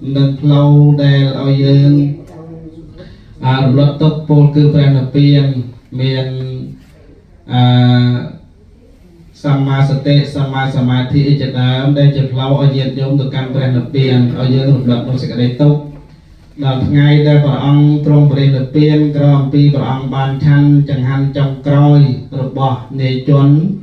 nâng lâu đè ở dương luật tốc pol cứ phải là tiền miền Samasate Samasamadhi chật đám đây chật lâu ở diện giống được căn phải là tiền ở dương luật nó sẽ có đây tốt đợt ngày đây bà ông trong phải là tiền còn pi bà ông ban chăn chẳng hạn trong còi rồi bỏ nề chuẩn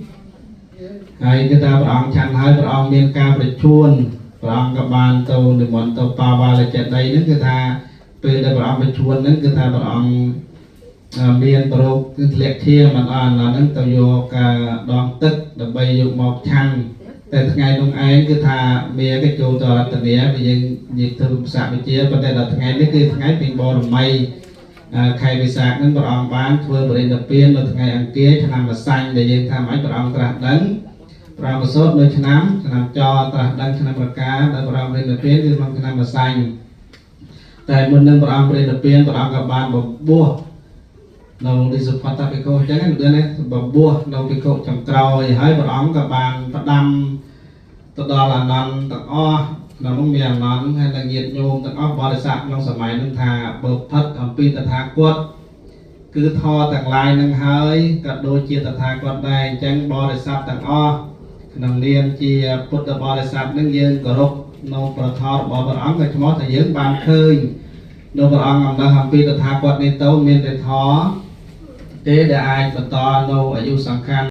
hay cái ta bà ông chăn hai bà ông miền ca phải chuồn bà ông các bạn tàu để bọn tàu pa ba là chật đây nó cái ta từ đây bà ông phải chuồn nó cái ta bà ông miền pro cái lệ thiê mà là nó tàu vô cả đòn tức để bay vô một chănแต่ថ្ងៃនោះឯងគឺថាមានគេចូលទៅរតនាវាយើងនិយាយទៅភាសាវិទ្យាប៉ុន្តែដល់ថ្ងៃនេះគឺថ្ងៃពេញបរមីខែវិសាខនឹងព្រះអង្គបានធ្វើបរិញ្ញាបត្រនៅថ្ងៃអង្គារឆ្នាំម្សាញ់ដែលយើងថាមិនព្រះអង្គត្រាស់ដឹងព្រះអង្គសូត្រនៅឆ្នាំចត្រាស់ដឹងឆ្នាំរកាដែលព្រះអង្គបរិញ្ញាបត្រគឺក្នុងឆ្នាំម្សាញ់តែមុននឹងព្រះអង្គបរិញ្ញាបត្រព្រះអង្គក៏បានបបួសនៅទីសុផតភិក្ខុអញ្ចឹងនេះបបួសនៅភិក្ខុចំក្រោយហើយព្រះអង្គក៏បានផ្ដាំទៅដល់អានន្ទទាំងអស់ក្នុងនោះមានអានន្ទហើយនឹងញាតិញោមទាំងអស់បរិស័ទក្នុងសម័យនឹងថាបើផិតអំពីតថាគតគឺធរទាំងឡាយនឹងហើយក៏ដូចជាតថាគតដែរអញ្ចឹងបរិស័ទទាំងអស់ក្នុងនាមជាពុទ្ធបរិស័ទនឹងយើងគោរពនៅប្រធររបស់ព្រះអង្គក៏ឈ្មោះថាយើងបានឃើញនៅព្រះអង្គអំណះអំពីតថាគតនេះទៅមានតែធរទេដែលអាចបន្តនៅអាយុសង្ខារ